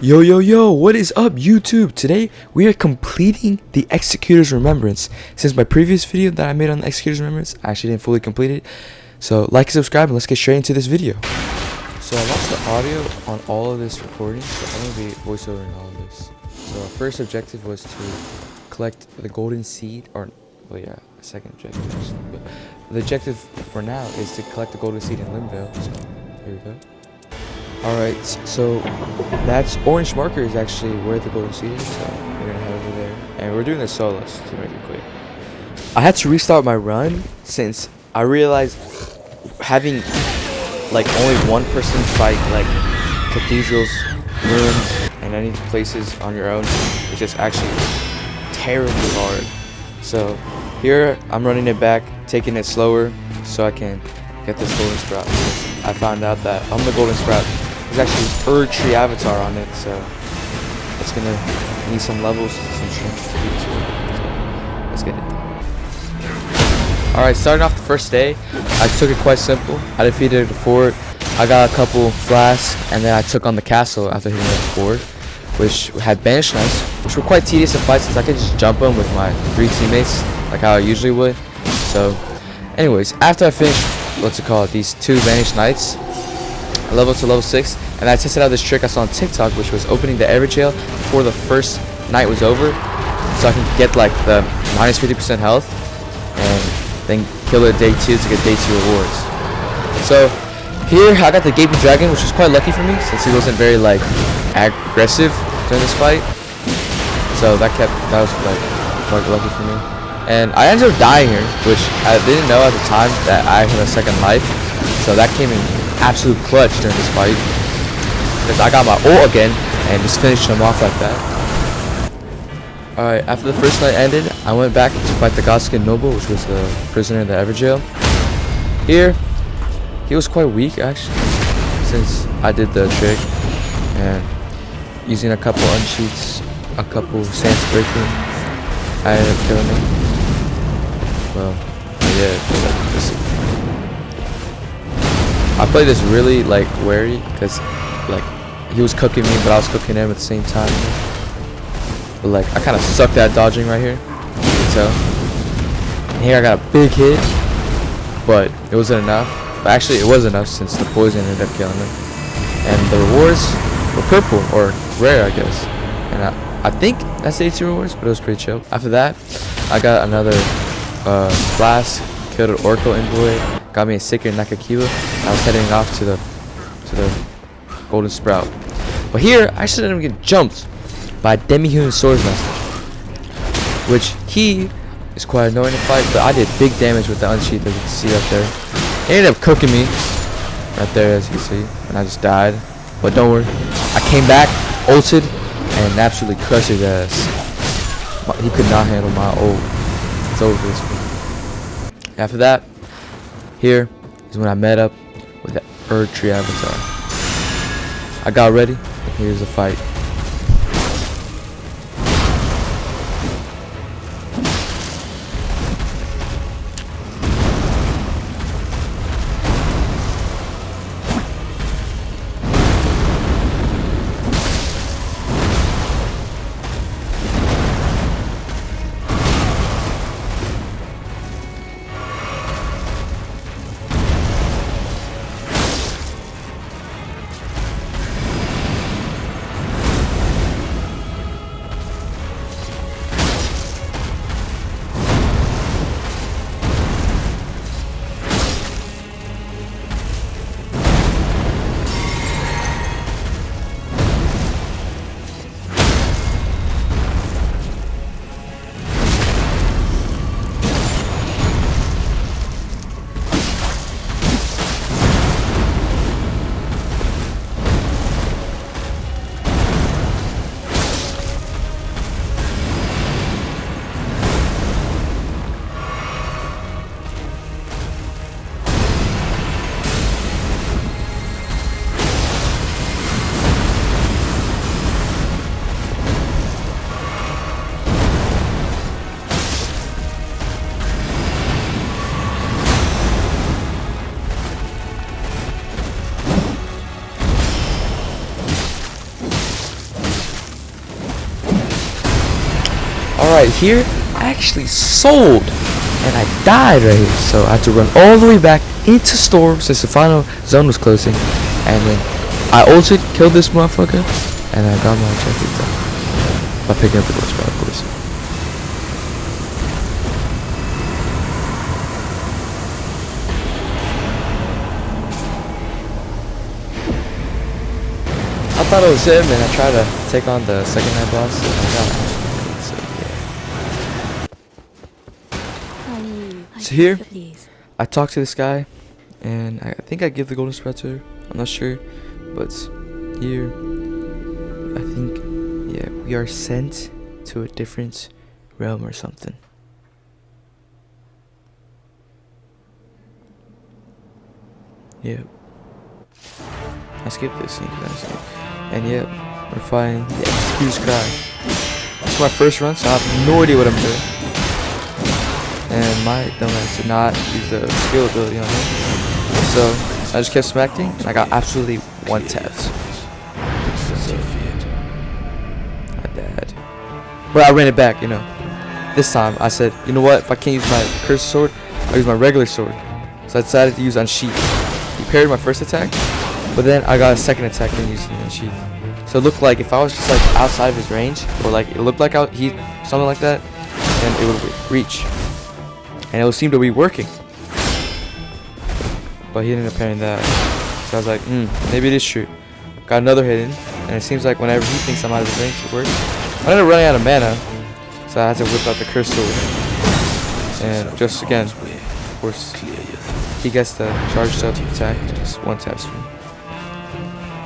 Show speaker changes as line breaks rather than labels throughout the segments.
Yo, what is up, YouTube? Today we are completing the Executor's Remembrance. Since my previous video that I made on the Executor's Remembrance, I actually didn't fully complete it. So like and subscribe and let's get straight into this video. So I lost the audio on all of this recording, so I'm going to be voiceovering all of this. So our first objective was to collect the golden seed, or, well yeah, a second objective actually. But the objective for now is to collect the golden seed in Limvale, so here we go. Alright, so that's orange marker is actually where the golden seed is, so we're gonna head over there. And we're doing this solo, so to make it quick. I had to restart my run since I realized having like only one person fight like cathedrals, ruins, and any places on your own is just actually terribly hard. So here I'm running it back, taking it slower so I can get this golden sprout. I found out that on the golden sprout there's actually Erd Tree avatar on it, so it's gonna need some levels, some strength to beat it. So let's get it. Alright, starting off the first day, I took it quite simple. I defeated the fort, I got a couple flasks, and then I took on the castle after hitting the fort, which had banished knights, which were quite tedious to fight since I could just jump them with my 3 teammates, like how I usually would. So, anyways, after I finished, these 2 banished knights, I leveled to level 6, and I tested out this trick I saw on TikTok, which was opening the Ever Jail before the first night was over, so I can get like the minus 50% health, and then kill it day 2 to get day 2 rewards. So here I got the Gaping Dragon, which was quite lucky for me since he wasn't very like aggressive during this fight. So that was like quite lucky for me. And I ended up dying here, which I didn't know at the time that I had a second life. So that came in absolute clutch during this fight, because I got my ult again and just finished him off like that. Alright, after the first night ended, I went back to fight the Godskin Noble, which was the prisoner in the Ever Jail. Here, he was quite weak actually, since I did the trick, and using a couple unsheets, a couple sands breaking, I ended up killing him. Well, yeah, I played this really like wary, because like he was cooking me but I was cooking him at the same time. But like I kind of sucked at dodging right here, you can tell. And here I got a big hit, but it wasn't enough. But actually it was enough since the poison ended up killing him. And the rewards were purple, or rare I guess. And I think that's the 80 rewards, but it was pretty chill. After that I got another flask, killed an Oracle Envoy, got me a Sacred Nakakiba. I was heading off to the Golden Sprout. But here I actually ended up getting jumped by Demi-Human Swordsmaster, which he is quite annoying to fight, but I did big damage with the unsheath, as you can see up there. He ended up cooking me right there, as you can see, and I just died. But don't worry, I came back, ulted, and absolutely crushed his ass. He could not handle my ult. It's over this one. After that, here is when I met up with the Erd Tree avatar. I got ready, and here's the fight. Alright, here I actually sold and I died right here. So I had to run all the way back into store since the final zone was closing. And then I ulted, killed this motherfucker, and I got my objective done. By picking up the golden sprout, of course. I thought it was him, and I tried to take on the second night boss, and I got it. So here, I talked to this guy, and I think I give the golden sprout to her. I'm not sure, but here, I think, yeah, we are sent to a different realm or something. Yeah. I skipped this scene and yeah, we're fighting the Executor's Cry. It's my first run, so I have no idea what I'm doing. And my dumbass did not use the skill ability on him. So I just kept smacking and I got absolutely one tapped. So I died. But I ran it back, you know. This time I said, you know what, if I can't use my cursed sword, I'll use my regular sword. So I decided to use Unsheath. He parried my first attack, but then I got a second attack and used Unsheath. So it looked like if I was just like outside of his range, or like it looked like something like that, then it would reach. And it would seem to be working. But he ended up parrying that. So I was like, maybe it is true. Got another hit in, and it seems like whenever he thinks I'm out of his range, it works. I ended up running out of mana, so I had to whip out the cursed sword. And just again, of course, he gets the charged up attack and just one taps me.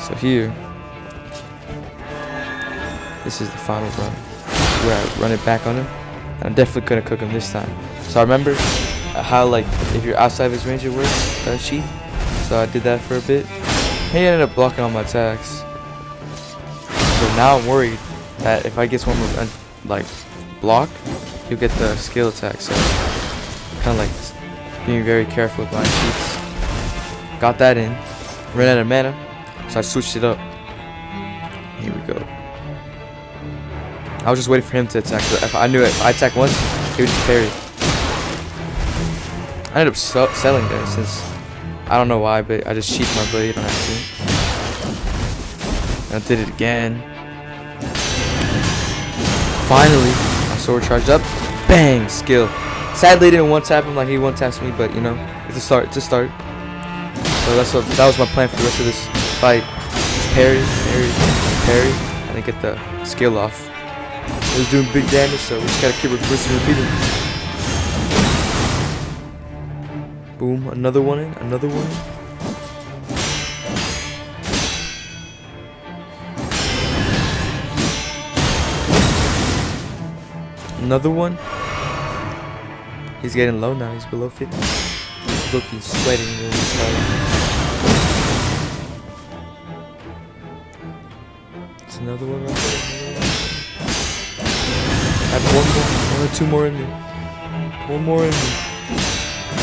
So here, this is the final run where I run it back on him, and I definitely couldn't cook him this time. So I remember how like if you're outside of his range it works, Unsheath. So I did that for a bit. He ended up blocking all my attacks. So now I'm worried that if I get one more like block, he'll get the skill attack. So kind of like being very careful with my Unsheaths. Got that in. Ran out of mana, so I switched it up. Here we go. I was just waiting for him to attack. So if I knew if I attack once, he would just parry. I ended up selling there since I don't know why, but I just sheathed my blade on accident. And I did it again. Finally, my sword charged up. Bang! Skill. Sadly, I didn't one tap him like he one taps me, but you know, it's a start. It's a start. So that was my plan for the rest of this fight. Just parry, parry, parry, and then get the skill off. It was doing big damage, so we just gotta keep reversing and repeating. Boom, another one in, another one in. Another one. He's getting low now, he's below 50. Look, he's sweating in this fight. It's another one right there. I have one or two more in me. One more in me.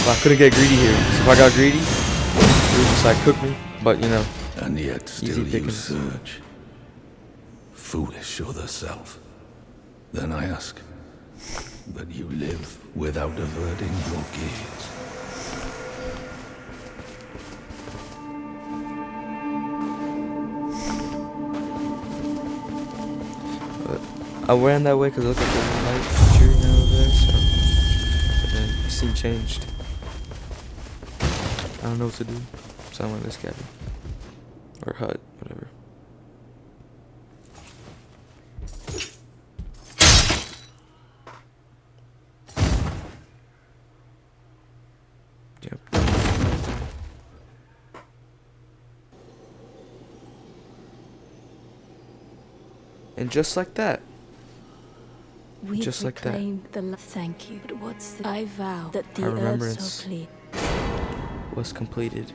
But I couldn't get greedy here. So if I got greedy, it would just like cook me. But you know,
and yet still you search. Foolish or the self. Then I ask that you live without averting your gaze.
But I ran that way because I looked like the light tree over there, so but then the scene changed. I don't know what to do. So I'm in this cabin. Or hut, whatever. Yep. And just like that. Just like that.
Thank you. But what's the I vow that the
Our remembrance
so clear
was completed.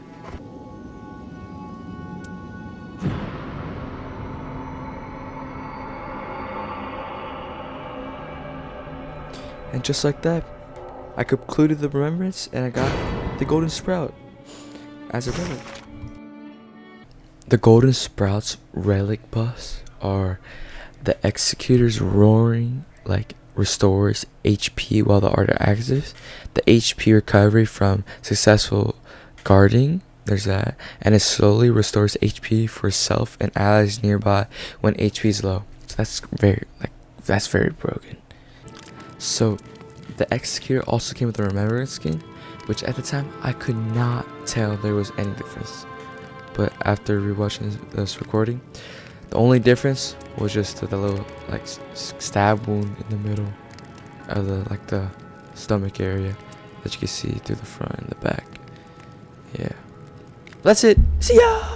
And just like that, I concluded the remembrance and I got the golden sprout as a relic. The golden sprout's relic buffs are the Executor's roaring, like restores HP while the art actives. The HP recovery from successful guarding, there's that, and it slowly restores HP for self and allies nearby when HP is low. So that's very broken. So the Executor also came with a Remembrance skin, which at the time I could not tell there was any difference. But after rewatching this recording, the only difference was just the little like stab wound in the middle of the stomach area that you can see through the front and the back. Yeah. That's it. See ya!